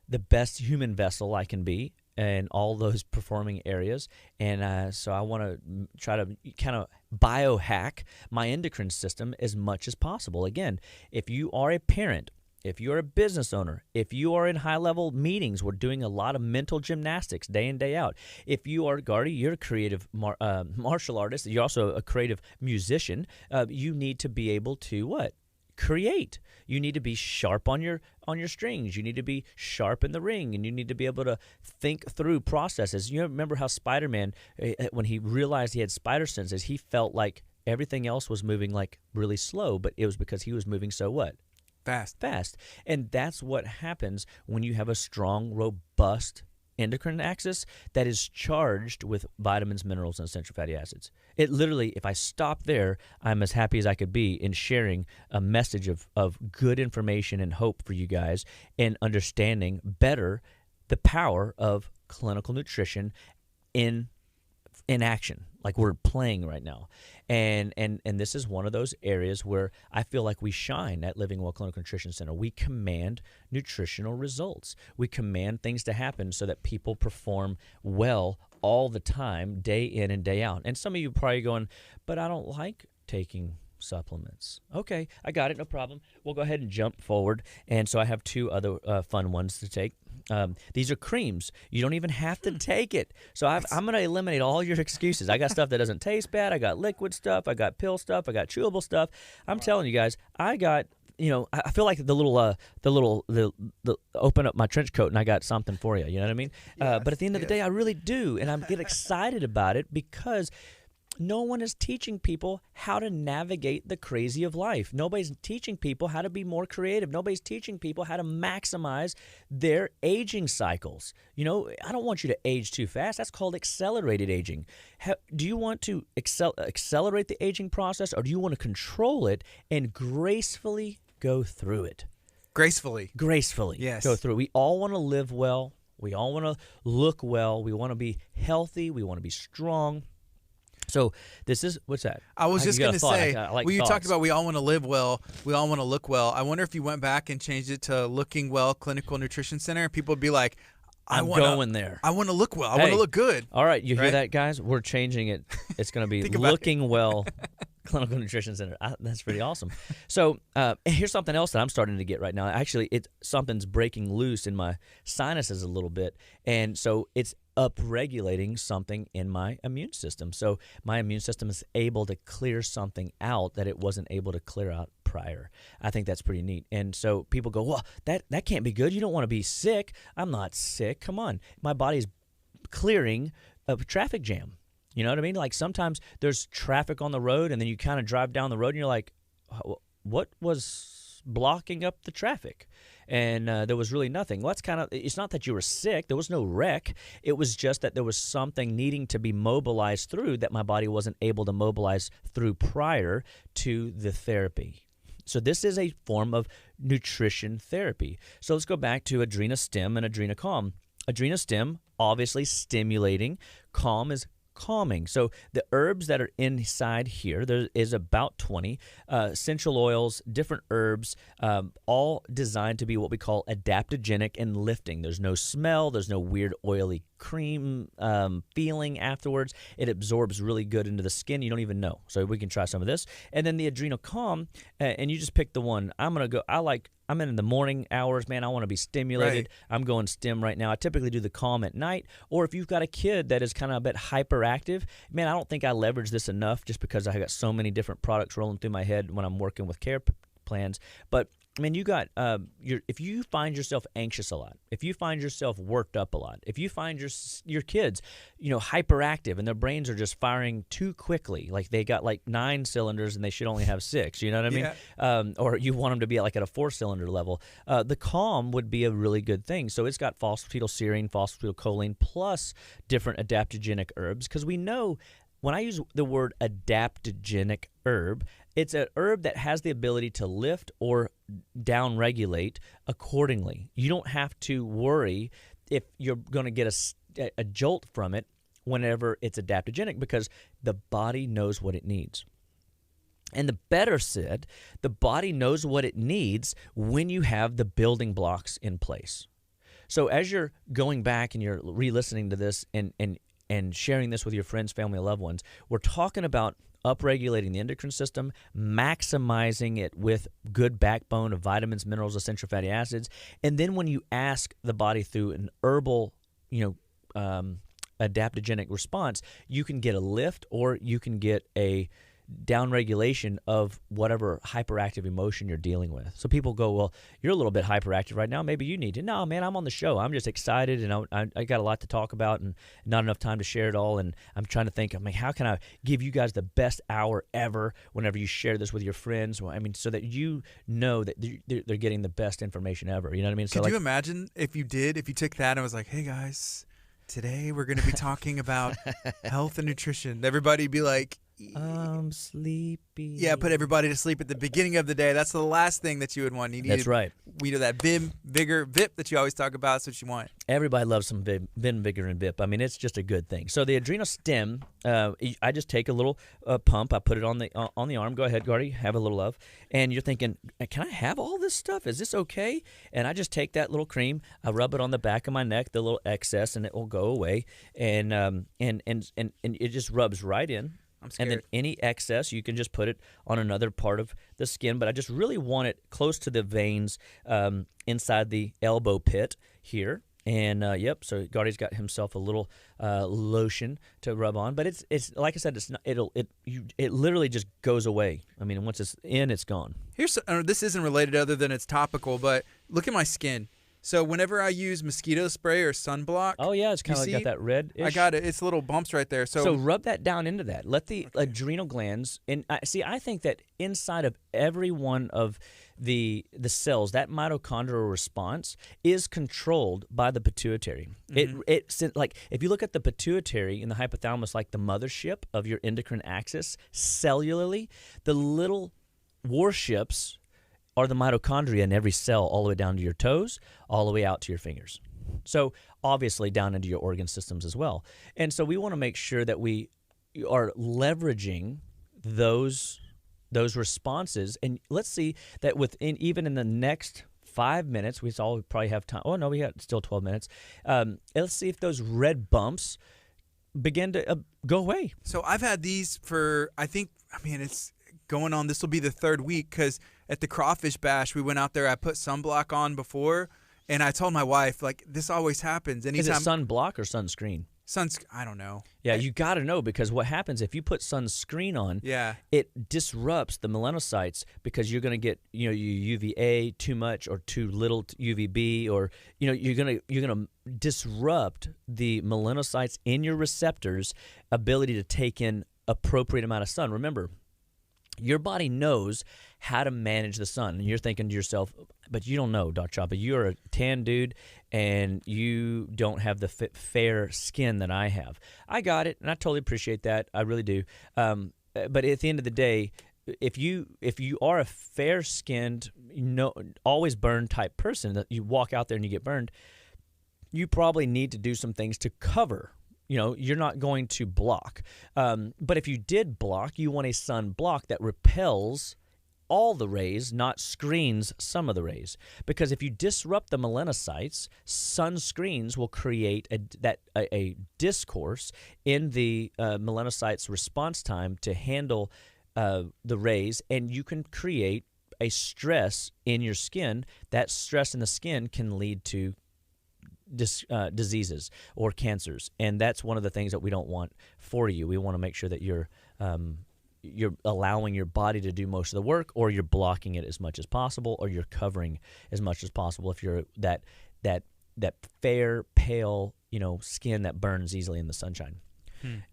the best human vessel I can be in all those performing areas. And so I want to try to kind of biohack my endocrine system as much as possible. Again, if you are a parent, if you're a business owner, if you are in high-level meetings, we're doing a lot of mental gymnastics day in, day out. If you are, Gardy, you're a creative martial artist, you're also a creative musician, you need to be able to what? Create. You need to be sharp on your strings. You need to be sharp in the ring, and you need to be able to think through processes. You remember how Spider-Man, when he realized he had spider senses, he felt like Everything else was moving like really slow, but it was because he was moving so what? Fast. And that's what happens when you have a strong, robust endocrine axis that is charged with vitamins, minerals, and essential fatty acids. It literally, if I stop there, I'm as happy as I could be in sharing a message of good information and hope for you guys and understanding better the power of clinical nutrition in action, like we're playing right now. And this is one of those areas where I feel like we shine at Living Well Clinical Nutrition Center. We command nutritional results. We command things to happen so that people perform well all the time, day in and day out. And some of you are probably going, but I don't like taking supplements. Okay, I got it, no problem. We'll go ahead and jump forward. And so I have two other fun ones to take. These are creams. You don't even have to take it. So I'm going to eliminate all your excuses. I got stuff that doesn't taste bad. I got liquid stuff. I got pill stuff. I got chewable stuff. I'm telling you guys, I got, I feel like the open up my trench coat and I got something for you. You know what I mean? But at the end of the day, I really do. And I get excited about it because no one is teaching people how to navigate the crazy of life. Nobody's teaching people how to be more creative. Nobody's teaching people how to maximize their aging cycles. I don't want you to age too fast. That's called accelerated aging. Do you want to accelerate the aging process, or do you want to control it and gracefully go through it? Gracefully. Yes. Go through it. We all want to live well. We all want to look well. We want to be healthy. We want to be strong. So this is, what's that? I was just going to say, you thoughts. talked about we all want to live well, we all want to look well. I wonder if you went back and changed it to Looking Well Clinical Nutrition Center, people would be like, I'm going there. I want to look well. I want to look good. All right, you hear that, guys? We're changing it. It's going to be Looking Well Clinical Nutrition Center. That's pretty awesome. So here's something else that I'm starting to get right now. Actually, something's breaking loose in my sinuses a little bit, and so it's upregulating something in my immune system. So my immune system is able to clear something out that it wasn't able to clear out prior. I think that's pretty neat. And so people go, well, that can't be good. You don't want to be sick. I'm not sick. Come on. My body's clearing a traffic jam. You know what I mean? Like sometimes there's traffic on the road and then you kind of drive down the road and you're like, what was blocking up the traffic? And there was really nothing. Well, it's not that you were sick. There was no wreck. It was just that there was something needing to be mobilized through that my body wasn't able to mobilize through prior to the therapy. So this is a form of nutrition therapy. So let's go back to Adrenastim and Adrenacalm. Adrenastim, obviously stimulating. Calm is calming. So the herbs that are inside here, there is about 20 essential oils, different herbs, all designed to be what we call adaptogenic and lifting. There's no smell. There's no weird oily cream feeling afterwards. It absorbs really good into the skin. You don't even know. So we can try some of this. And then the Adrenal Calm, and you just pick the one. I'm in the morning hours, man. I want to be stimulated. Right. I'm going stim right now. I typically do the calm at night. Or if you've got a kid that is kind of a bit hyperactive, man, I don't think I leverage this enough just because I got so many different products rolling through my head when I'm working with care plans. But I mean, you got if you find yourself anxious a lot, if you find yourself worked up a lot, if you find your kids, hyperactive and their brains are just firing too quickly, like they got like 9 cylinders and they should only have 6, you know what I mean? Yeah. Or you want them to be like at a 4-cylinder level. The Calm would be a really good thing. So it's got phosphatidylserine, phosphatidylcholine, plus different adaptogenic herbs, because we know when I use the word adaptogenic herb, it's an herb that has the ability to lift or downregulate accordingly. You don't have to worry if you're going to get a jolt from it whenever it's adaptogenic, because the body knows what it needs. And the better said, the body knows what it needs when you have the building blocks in place. So as you're going back and you're re-listening to this and sharing this with your friends, family, and loved ones, we're talking about upregulating the endocrine system, maximizing it with good backbone of vitamins, minerals, essential fatty acids. And then when you ask the body through an herbal, adaptogenic response, you can get a lift or you can get a downregulation of whatever hyperactive emotion you're dealing with. So people go, well, you're a little bit hyperactive right now. Maybe you need to. No, man, I'm on the show. I'm just excited, and I got a lot to talk about and not enough time to share it all. And I'm trying to think, how can I give you guys the best hour ever whenever you share this with your friends? Well, I mean, so that you know that they're getting the best information ever. You know what I mean? So Could you imagine if you took that and was like, hey, guys, today we're going to be talking about health and nutrition. Everybody be like, I'm sleepy. Yeah, put everybody to sleep at the beginning of the day. That's the last thing that you would want. That's right. That Vim, Vigor, VIP that you always talk about. That's what you want. Everybody loves some Vim, Vigor, and VIP. I mean, it's just a good thing. So the adrenal stem, I just take a little pump. I put it on the arm. Go ahead, Gardy. Have a little love. And you're thinking, can I have all this stuff? Is this okay? And I just take that little cream. I rub it on the back of my neck, the little excess, and it will go away. And it just rubs right in. I'm scared. And then any excess, you can just put it on another part of the skin. But I just really want it close to the veins inside the elbow pit here. And, so Gardy's got himself a little lotion to rub on. But it's like I said, it literally just goes away. I mean, once it's in, it's gone. This isn't related other than it's topical, but look at my skin. So whenever I use mosquito spray or sunblock, oh yeah, it's kind of like got that red. I got it. It's little bumps right there. So rub that down into that. Let the adrenal glands. And I think that inside of every one of the cells, that mitochondrial response is controlled by the pituitary. Mm-hmm. It's like if you look at the pituitary and the hypothalamus, like the mothership of your endocrine axis, cellularly, the little warships are the mitochondria in every cell, all the way down to your toes, all the way out to your fingers. So obviously down into your organ systems as well. And so we want to make sure that we are leveraging those responses. And let's see that even in the next 5 minutes, we probably have time. Oh no, we got still 12 minutes. Let's see if those red bumps begin to go away. So I've had these it's going on. This will be the third week because at the crawfish bash, we went out there. I put sunblock on before, and I told my wife, like, this always happens. Anytime. Is it sunblock or sunscreen? I don't know. Yeah, you got to know, because what happens if you put sunscreen on, it disrupts the melanocytes, because you're going to get, UVA too much or too little UVB, or you're going to disrupt the melanocytes in your receptors' ability to take in appropriate amount of sun. Remember, your body knows how to manage the sun. And you're thinking to yourself, but you don't know, Dr. Chapa. You're a tan dude, and you don't have the fair skin that I have. I got it, and I totally appreciate that. I really do. But at the end of the day, if you are a fair-skinned, always burned type person, that you walk out there and you get burned, you probably need to do some things to cover. You're not going to block. But if you did block, you want a sun block that repels all the rays, not screens some of the rays. Because if you disrupt the melanocytes, sunscreens will create a discourse in the melanocytes' response time to handle the rays, and you can create a stress in your skin. That stress in the skin can lead to diseases or cancers, and that's one of the things that we don't want for you. We want to make sure that you're allowing your body to do most of the work, or you're blocking it as much as possible, or you're covering as much as possible if you're that fair, pale, skin that burns easily in the sunshine.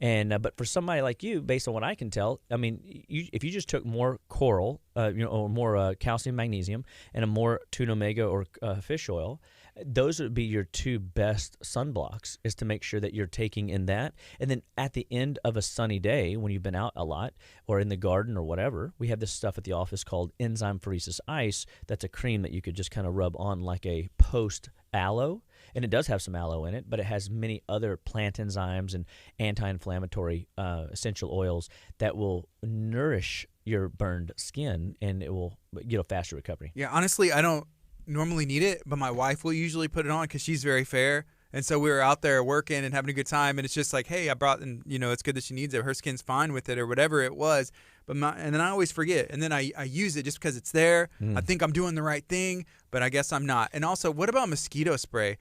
And but for somebody like you, based on what I can tell, I mean, if you just took more coral, or more calcium, magnesium, and a more tuna omega or fish oil, those would be your two best sunblocks, is to make sure that you're taking in that. And then at the end of a sunny day, when you've been out a lot or in the garden or whatever, we have this stuff at the office called enzyme phoresis ice. That's a cream that you could just kind of rub on like a post aloe. And it does have some aloe in it, but it has many other plant enzymes and anti-inflammatory essential oils that will nourish your burned skin, and it will get a faster recovery. Yeah, honestly, I don't normally need it, but my wife will usually put it on because she's very fair. And so we were out there working and having a good time, and it's just like, hey, I brought, and it's good that she needs it. Her skin's fine with it, or whatever it was. And then I always forget, and then I use it just because it's there. I think I'm doing the right thing, but I guess I'm not. And also, what about mosquito spray?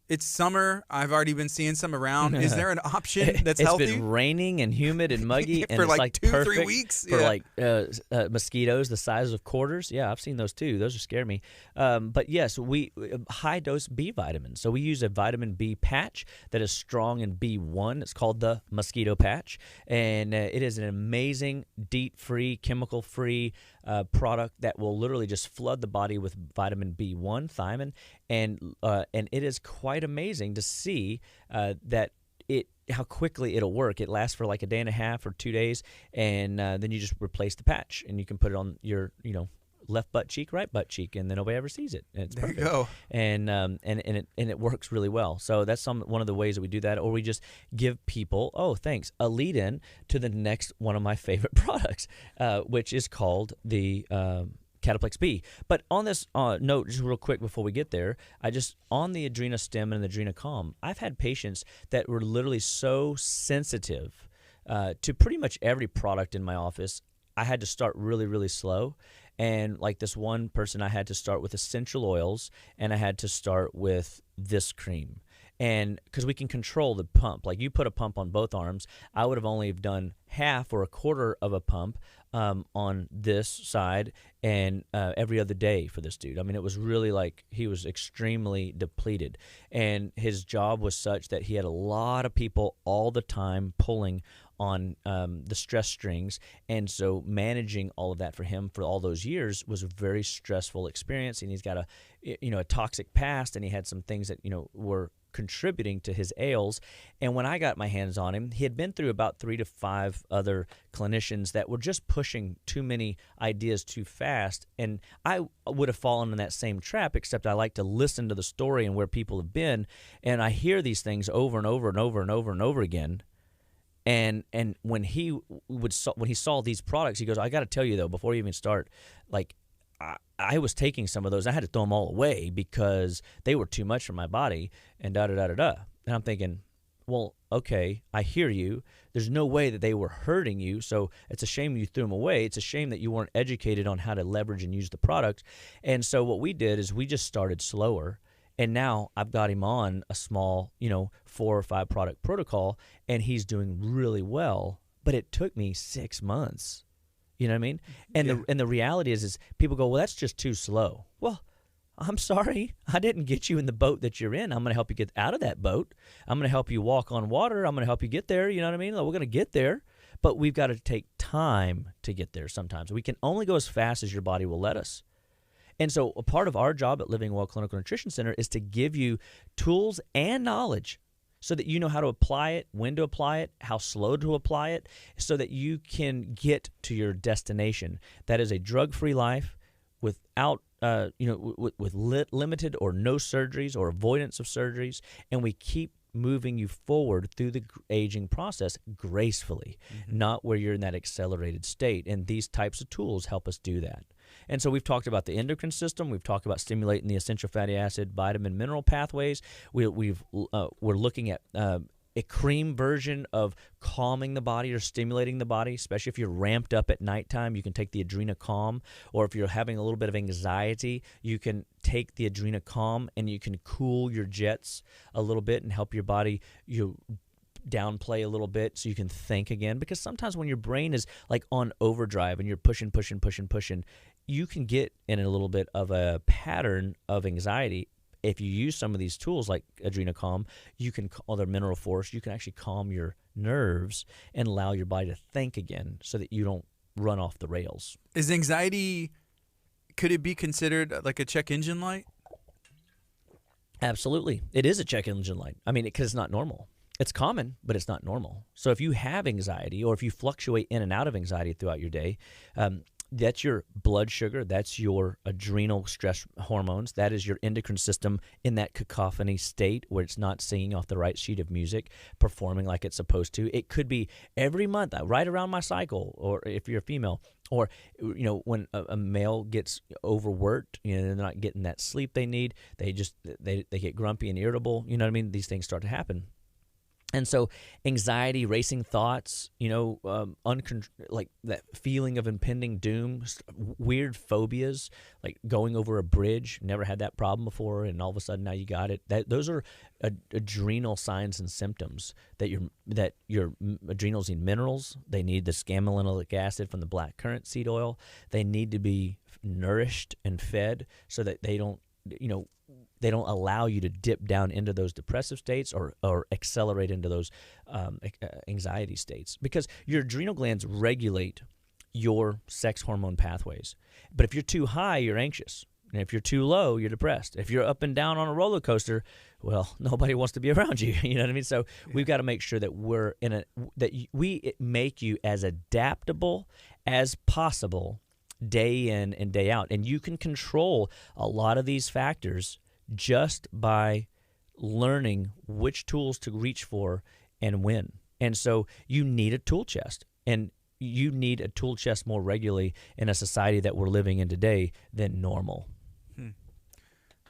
It's summer. I've already been seeing some around. Is there an option that's healthy? It's been raining and humid and muggy, and for it's like 2-3 perfect weeks for like mosquitoes the size of quarters. Yeah, I've seen those too. Those are scare me. But yes, we high dose B vitamins. So we use a vitamin B patch that is strong in B1. It's called the mosquito patch, and it is an amazing DEET-free, chemical-free product that will literally just flood the body with vitamin B1, thiamine, and it is quite amazing to see that how quickly it'll work. It lasts for like a day and a half or 2 days, and then you just replace the patch, and you can put it on your left butt cheek, right butt cheek, and then nobody ever sees it. And it's there perfect. You go. And it works really well. So that's one of the ways that we do that, or we just give people a lead in to the next one of my favorite products, which is called the Cataplex B. But on this note, just real quick before we get there, on the Adrenastem and the Adrenacalm, I've had patients that were literally so sensitive to pretty much every product in my office. I had to start really, really slow. And like this one person, I had to start with essential oils, and I had to start with this cream. And because we can control the pump, like you put a pump on both arms, I would have only done half or a quarter of a pump on this side and every other day for this dude. I mean, it was really like he was extremely depleted, and his job was such that he had a lot of people all the time pulling on the stress strings, and so managing all of that for him for all those years was a very stressful experience. And he's got a toxic past, and he had some things that were contributing to his ails. And when I got my hands on him, he had been through about 3 to 5 other clinicians that were just pushing too many ideas too fast, and I would have fallen in that same trap, except I like to listen to the story and where people have been, and I hear these things over and over and over and over and over again. And when he saw these products, he goes, I got to tell you though, before you even start, like I was taking some of those. I had to throw them all away because they were too much for my body, and da-da-da-da-da. And I'm thinking, well, okay, I hear you. There's no way that they were hurting you, so it's a shame you threw them away. It's a shame that you weren't educated on how to leverage and use the product. And so what we did is we just started slower. And now I've got him on a small, 4 or 5 product protocol, and he's doing really well. But it took me 6 months. You know what I mean? And the reality is people go, well, that's just too slow. Well, I'm sorry. I didn't get you in the boat that you're in. I'm going to help you get out of that boat. I'm going to help you walk on water. I'm going to help you get there. You know what I mean? Like, we're going to get there. But we've got to take time to get there sometimes. We can only go as fast as your body will let us. And so a part of our job at Living Well Clinical Nutrition Center is to give you tools and knowledge so that you know how to apply it, when to apply it, how slow to apply it, so that you can get to your destination. That is a drug-free life without, with limited or no surgeries or avoidance of surgeries, and we keep moving you forward through the aging process gracefully, not where you're in that accelerated state. And these types of tools help us do that. And so we've talked about the endocrine system. We've talked about stimulating the essential fatty acid, vitamin, mineral pathways. We're looking at a cream version of calming the body or stimulating the body, especially if you're ramped up at nighttime. You can take the Adrenacalm, or if you're having a little bit of anxiety, you can take the Adrenacalm and you can cool your jets a little bit and help your body downplay a little bit so you can think again. Because sometimes when your brain is like on overdrive and you're pushing, you can get in a little bit of a pattern of anxiety. If you use some of these tools like Adrenacalm, or their Mineral Force, you can actually calm your nerves and allow your body to think again so that you don't run off the rails. Is anxiety, could it be considered like a check engine light? Absolutely. It is a check engine light. I mean, because it's not normal. It's common, but it's not normal. So if you have anxiety, or if you fluctuate in and out of anxiety throughout your day, that's your blood sugar, that's your adrenal stress hormones, that is your endocrine system in that cacophony state where it's not singing off the right sheet of music, performing like it's supposed to. It could be every month, right around my cycle, or if you're a female, or when a male gets overworked, they're not getting that sleep they need, they get grumpy and irritable. You know what I mean? These things start to happen. And so anxiety, racing thoughts, like that feeling of impending doom, weird phobias, like going over a bridge, never had that problem before, and all of a sudden now you got it. Those are adrenal signs and symptoms that your adrenals need minerals. They need the scammolinic acid from the black currant seed oil. They need to be nourished and fed so that they don't allow you to dip down into those depressive states or accelerate into those anxiety states, because your adrenal glands regulate your sex hormone pathways. But if you're too high, you're anxious. And if you're too low, you're depressed. If you're up and down on a roller coaster, well, nobody wants to be around you. You know what I mean? So we've got to make sure that we make you as adaptable as possible day in and day out. And you can control a lot of these factors just by learning which tools to reach for and when. And so you need a tool chest, and you need a tool chest more regularly in a society that we're living in today than normal.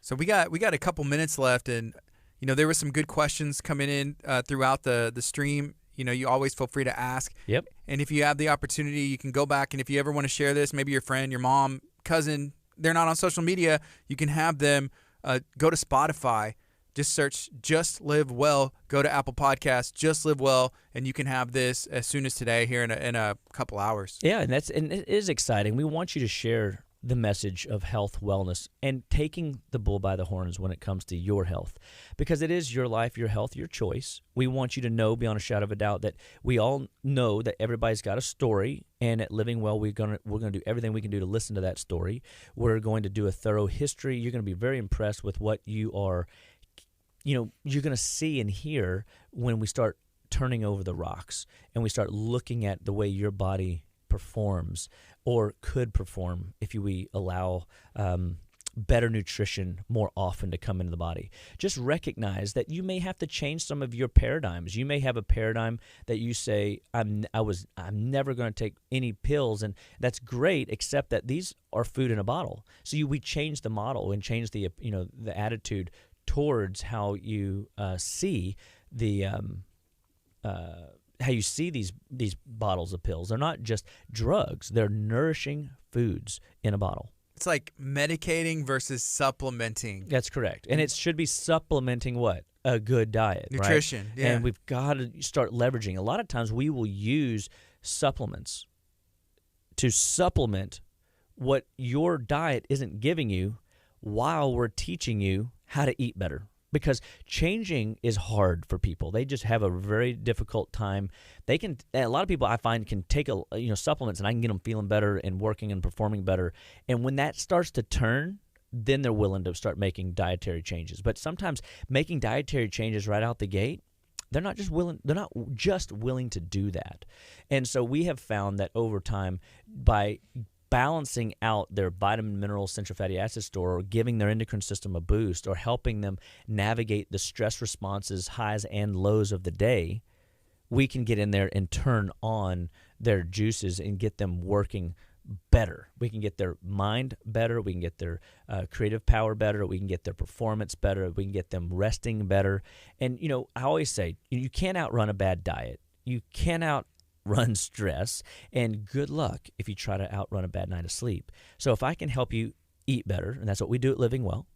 So we got a couple minutes left, and there were some good questions coming in throughout the stream. You always feel free to ask. Yep. And if you have the opportunity, you can go back, and if you ever want to share this, maybe your friend, your mom, cousin, they're not on social media, you can have them go to Spotify, just search Just Live Well, go to Apple Podcasts, Just Live Well, and you can have this as soon as today here in a couple hours. Yeah, and it is exciting. We want you to share the message of health, wellness, and taking the bull by the horns when it comes to your health, because it is your life, your health, your choice. We want you to know beyond a shadow of a doubt that we all know that everybody's got a story, and at Living Well, we're gonna do everything we can do to listen to that story. We're going to do a thorough history. You're going to be very impressed with what you're going to see and hear when we start turning over the rocks and we start looking at the way your body performs or could perform if we allow better nutrition more often to come into the body. Just recognize that you may have to change some of your paradigms. You may have a paradigm that you say, I'm never going to take any pills, and that's great, except that these are food in a bottle. So we change the model and change the attitude towards how you see how you see these bottles of pills. They're not just drugs. They're nourishing foods in a bottle. It's like medicating versus supplementing. That's correct. And it should be supplementing what? A good diet, nutrition, right? Yeah. And we've got to start leveraging. A lot of times we will use supplements to supplement what your diet isn't giving you while we're teaching you how to eat better. Because changing is hard for people. They just have a very difficult time. A lot of people I find can take supplements, and I can get them feeling better and working and performing better. And when that starts to turn, then they're willing to start making dietary changes. But sometimes making dietary changes right out the gate, they're not just willing to do that. And so we have found that over time, by balancing out their vitamin, mineral, essential fatty acid store, or giving their endocrine system a boost, or helping them navigate the stress responses, highs and lows of the day, we can get in there and turn on their juices and get them working better. We can get their mind better. We can get their creative power better. We can get their performance better. We can get them resting better. And, I always say, you can't outrun a bad diet. You can't outrun stress, and good luck if you try to outrun a bad night of sleep. So if I can help you eat better, and that's what we do at Living Well,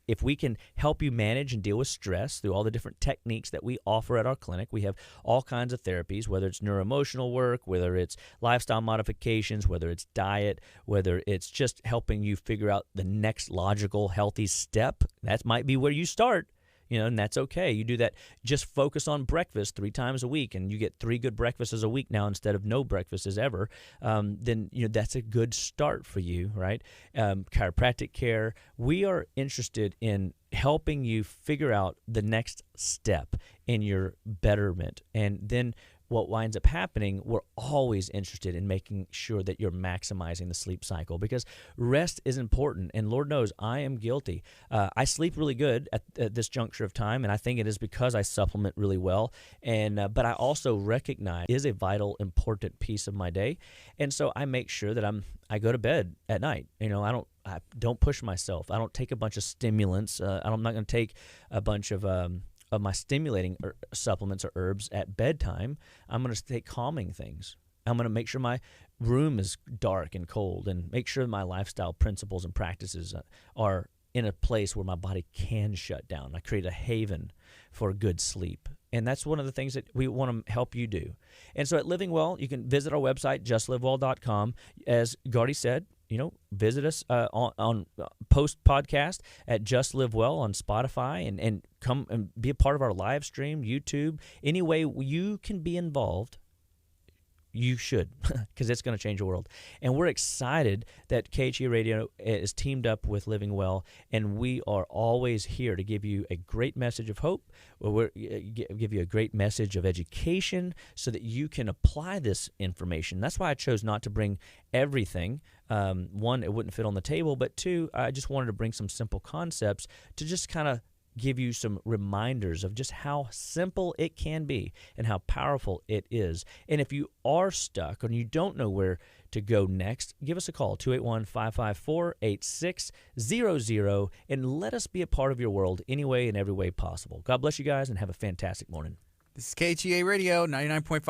if we can help you manage and deal with stress through all the different techniques that we offer at our clinic, we have all kinds of therapies, whether it's neuroemotional work, whether it's lifestyle modifications, whether it's diet, whether it's just helping you figure out the next logical, healthy step. That might be where you start. And that's okay. You do that. Just focus on breakfast 3 times a week, and you get 3 good breakfasts a week now instead of no breakfasts ever. Then that's a good start for you, right? Chiropractic care. We are interested in helping you figure out the next step in your betterment, and then what winds up happening, we're always interested in making sure that you're maximizing the sleep cycle, because rest is important. And Lord knows I am guilty. I sleep really good at this juncture of time, and I think it is because I supplement really well. And but I also recognize it is a vital, important piece of my day, and so I make sure that I go to bed at night. I don't push myself. I don't take a bunch of stimulants. I'm not going to take a bunch of of my stimulating supplements or herbs at bedtime. I'm going to take calming things. I'm going to make sure my room is dark and cold, and make sure my lifestyle principles and practices are in a place where my body can shut down. I create a haven for good sleep. And that's one of the things that we want to help you do. And so at Living Well, you can visit our website, justlivewell.com. As Gardy said, visit us on post-podcast at Just Live Well on Spotify, and come and be a part of our live stream, YouTube. Any way you can be involved, you should, because it's going to change the world. And we're excited that KHEA Radio is teamed up with Living Well, and we are always here to give you a great message of hope. We'll give you a great message of education so that you can apply this information. That's why I chose not to bring everything. One, it wouldn't fit on the table, but two, I just wanted to bring some simple concepts to just kind of give you some reminders of just how simple it can be and how powerful it is. And if you are stuck and you don't know where to go next, give us a call, 281-554-8600, and let us be a part of your world any way and every way possible. God bless you guys, and have a fantastic morning. This is KHEA Radio, 99.5